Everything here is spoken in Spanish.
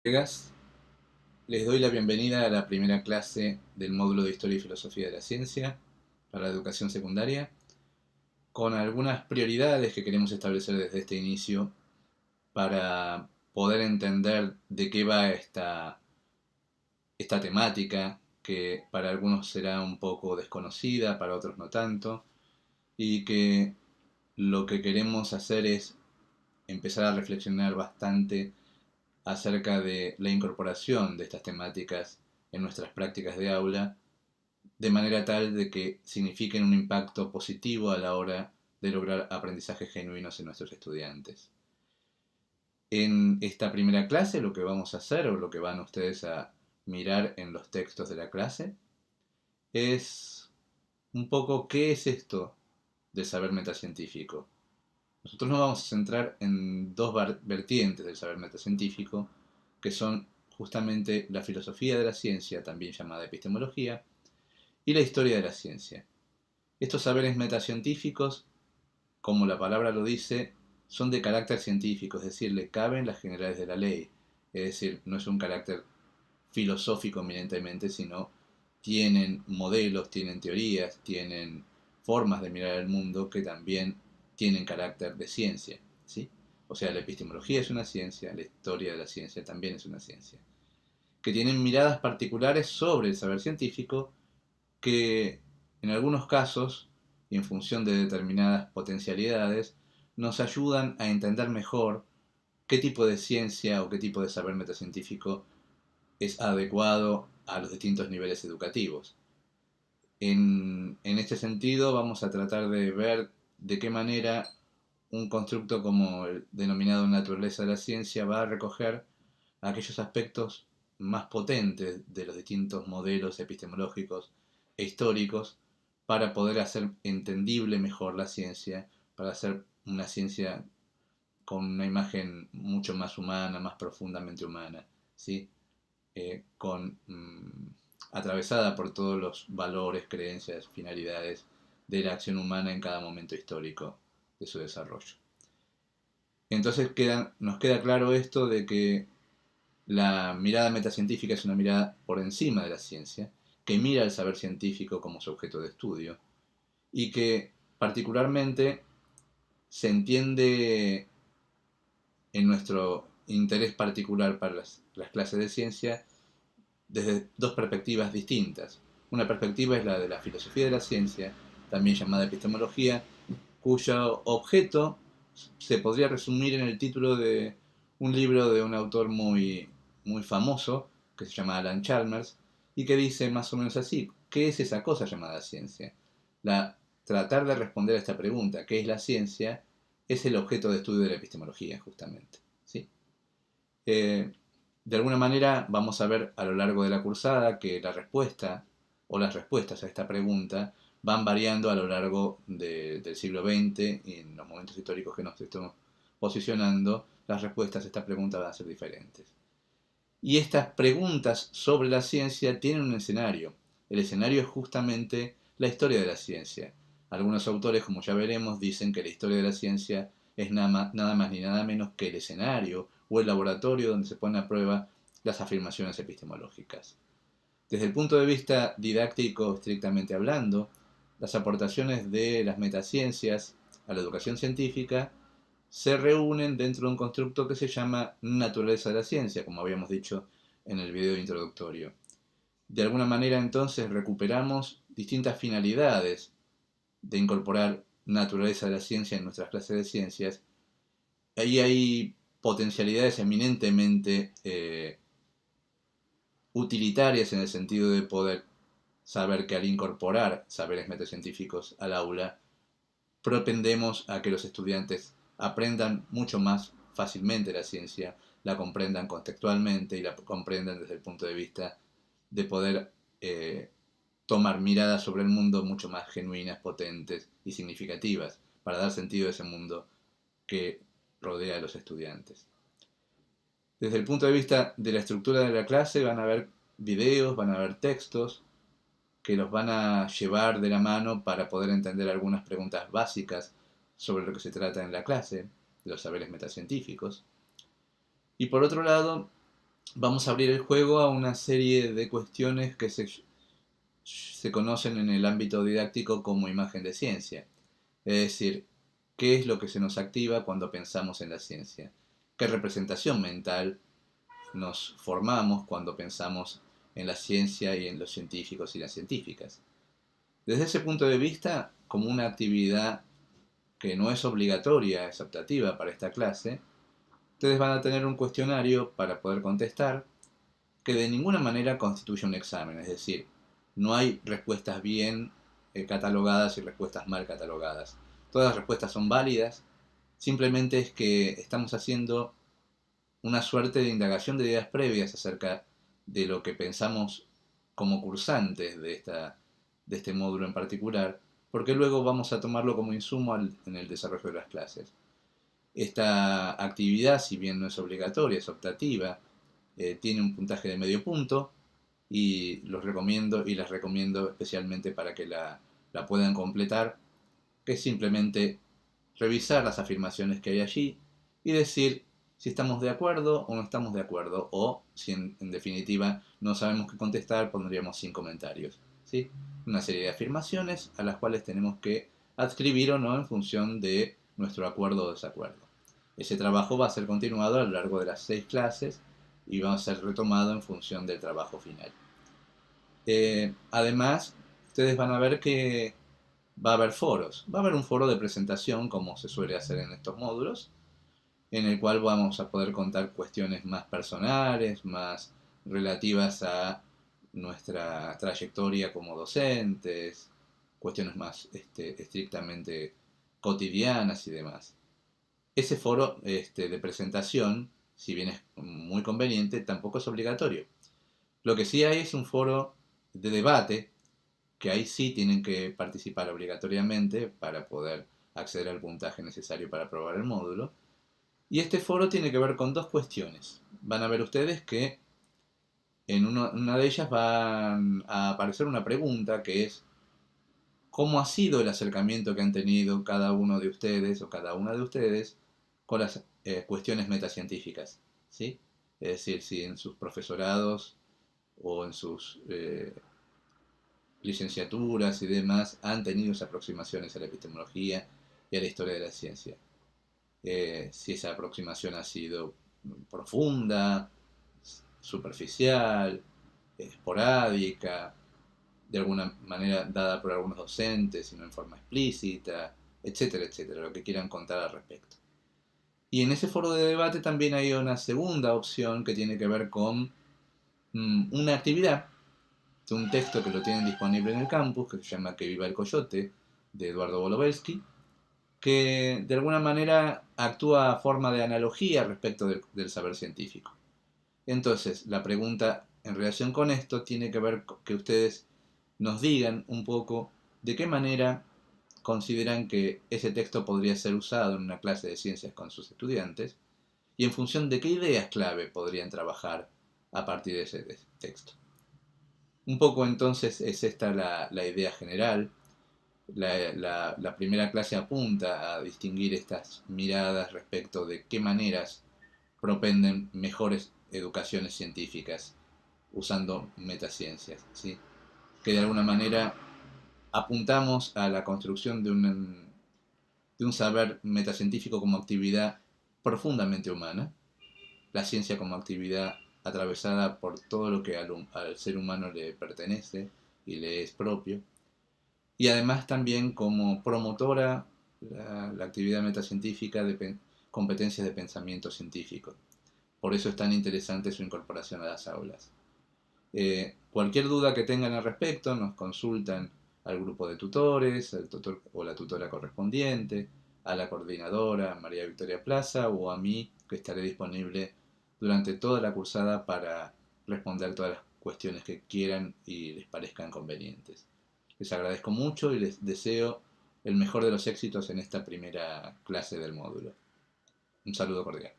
Colegas, les doy la bienvenida a la primera clase del módulo de Historia y Filosofía de la Ciencia para la educación secundaria, con algunas prioridades que queremos establecer desde este inicio para poder entender de qué va esta temática, que para algunos será un poco desconocida, para otros no tanto, y que lo que queremos hacer es empezar a reflexionar bastante acerca de la incorporación de estas temáticas en nuestras prácticas de aula, de manera tal de que signifiquen un impacto positivo a la hora de lograr aprendizajes genuinos en nuestros estudiantes. En esta primera clase lo que vamos a hacer, o lo que van ustedes a mirar en los textos de la clase, es un poco qué es esto del saber metacientífico. Nosotros nos vamos a centrar en dos vertientes del saber metacientífico, que son justamente la filosofía de la ciencia, también llamada epistemología, y la historia de la ciencia. Estos saberes metacientíficos, como la palabra lo dice, son de carácter científico, es decir, le caben las generales de la ley. Es decir, no es un carácter filosófico eminentemente, sino tienen modelos, tienen teorías, tienen formas de mirar el mundo que también tienen carácter de ciencia, ¿sí? O sea, la epistemología es una ciencia, la historia de la ciencia también es una ciencia, que tienen miradas particulares sobre el saber científico que en algunos casos, y en función de determinadas potencialidades, nos ayudan a entender mejor qué tipo de ciencia o qué tipo de saber metacientífico es adecuado a los distintos niveles educativos. En este sentido vamos a tratar de ver de qué manera un constructo como el denominado naturaleza de la ciencia va a recoger aquellos aspectos más potentes de los distintos modelos epistemológicos e históricos para poder hacer entendible mejor la ciencia, para hacer una ciencia con una imagen mucho más humana, más profundamente humana, ¿sí? Con atravesada por todos los valores, creencias, finalidades de la acción humana en cada momento histórico de su desarrollo. Entonces nos queda claro esto de que la mirada metacientífica es una mirada por encima de la ciencia, que mira el saber científico como su objeto de estudio y que particularmente se entiende en nuestro interés particular para las clases de ciencia desde dos perspectivas distintas. Una perspectiva es la de la filosofía de la ciencia, también llamada epistemología, cuyo objeto se podría resumir en el título de un libro de un autor muy famoso, que se llama Alan Chalmers, y que dice más o menos así: ¿qué es esa cosa llamada ciencia? Tratar de responder a esta pregunta, ¿qué es la ciencia?, es el objeto de estudio de la epistemología, justamente, ¿sí? De alguna manera vamos a ver a lo largo de la cursada que la respuesta o las respuestas a esta pregunta van variando a lo largo del siglo XX y en los momentos históricos que nos estamos posicionando, las respuestas a esta pregunta van a ser diferentes. Y estas preguntas sobre la ciencia tienen un escenario. El escenario es justamente la historia de la ciencia. Algunos autores, como ya veremos, dicen que la historia de la ciencia es nada más ni nada menos que el escenario o el laboratorio donde se ponen a prueba las afirmaciones epistemológicas. Desde el punto de vista didáctico, estrictamente hablando, las aportaciones de las metaciencias a la educación científica se reúnen dentro de un constructo que se llama naturaleza de la ciencia, como habíamos dicho en el video introductorio. De alguna manera, entonces, recuperamos distintas finalidades de incorporar naturaleza de la ciencia en nuestras clases de ciencias. Ahí hay potencialidades eminentemente utilitarias, en el sentido de poder saber que al incorporar saberes metocientíficos al aula, propendemos a que los estudiantes aprendan mucho más fácilmente la ciencia, la comprendan contextualmente y la comprendan desde el punto de vista de poder tomar miradas sobre el mundo mucho más genuinas, potentes y significativas para dar sentido a ese mundo que rodea a los estudiantes. Desde el punto de vista de la estructura de la clase van a haber videos, van a haber textos que los van a llevar de la mano para poder entender algunas preguntas básicas sobre lo que se trata en la clase, de los saberes metacientíficos. Y por otro lado, vamos a abrir el juego a una serie de cuestiones que se conocen en el ámbito didáctico como imagen de ciencia. Es decir, ¿qué es lo que se nos activa cuando pensamos en la ciencia? ¿Qué representación mental nos formamos cuando pensamos en la ciencia y en los científicos y las científicas? Desde ese punto de vista, como una actividad que no es obligatoria, es optativa para esta clase, ustedes van a tener un cuestionario para poder contestar que de ninguna manera constituye un examen, es decir, no hay respuestas bien catalogadas y respuestas mal catalogadas. Todas las respuestas son válidas, simplemente es que estamos haciendo una suerte de indagación de ideas previas acerca de lo que pensamos como cursantes de este módulo en particular, porque luego vamos a tomarlo como insumo en el desarrollo de las clases. Esta actividad, si bien no es obligatoria, es optativa, tiene un puntaje de medio punto y las recomiendo especialmente para que la puedan completar, que es simplemente revisar las afirmaciones que hay allí y decir si estamos de acuerdo o no estamos de acuerdo, o si en definitiva no sabemos qué contestar, pondríamos sin comentarios, ¿sí? Una serie de afirmaciones a las cuales tenemos que adscribir o no en función de nuestro acuerdo o desacuerdo. Ese trabajo va a ser continuado a lo largo de las 6 clases y va a ser retomado en función del trabajo final. Además, ustedes van a ver que va a haber foros. Va a haber un foro de presentación, como se suele hacer en estos módulos, en el cual vamos a poder contar cuestiones más personales, más relativas a nuestra trayectoria como docentes, cuestiones más estrictamente cotidianas y demás. Ese foro de presentación, si bien es muy conveniente, tampoco es obligatorio. Lo que sí hay es un foro de debate, que ahí sí tienen que participar obligatoriamente para poder acceder al puntaje necesario para aprobar el módulo. Y este foro tiene que ver con dos cuestiones. Van a ver ustedes que en una de ellas va a aparecer una pregunta que es ¿cómo ha sido el acercamiento que han tenido cada uno de ustedes o cada una de ustedes con las cuestiones metacientíficas? ¿Sí? Es decir, si en sus profesorados o en sus licenciaturas y demás han tenido esas aproximaciones a la epistemología y a la historia de la ciencia. Si esa aproximación ha sido profunda, superficial, esporádica, de alguna manera dada por algunos docentes, sino en forma explícita, etcétera, etcétera, lo que quieran contar al respecto. Y en ese foro de debate también hay una segunda opción que tiene que ver con una actividad de un texto que lo tienen disponible en el campus, que se llama Que viva el coyote, de Eduardo Bolovelsky, que de alguna manera actúa a forma de analogía respecto del saber científico. Entonces, la pregunta en relación con esto tiene que ver con que ustedes nos digan un poco de qué manera consideran que ese texto podría ser usado en una clase de ciencias con sus estudiantes y en función de qué ideas clave podrían trabajar a partir de ese texto. Un poco entonces es esta la idea general. La primera clase apunta a distinguir estas miradas respecto de qué maneras propenden mejores educaciones científicas usando metaciencias, ¿sí? Que de alguna manera apuntamos a la construcción de un saber metacientífico como actividad profundamente humana, la ciencia como actividad atravesada por todo lo que al ser humano le pertenece y le es propio, y además también como promotora la actividad metacientífica de competencias de pensamiento científico. Por eso es tan interesante su incorporación a las aulas. Cualquier duda que tengan al respecto nos consultan al grupo de tutores, al tutor o la tutora correspondiente, a la coordinadora María Victoria Plaza o a mí, que estaré disponible durante toda la cursada para responder todas las cuestiones que quieran y les parezcan convenientes. Les agradezco mucho y les deseo el mejor de los éxitos en esta primera clase del módulo. Un saludo cordial.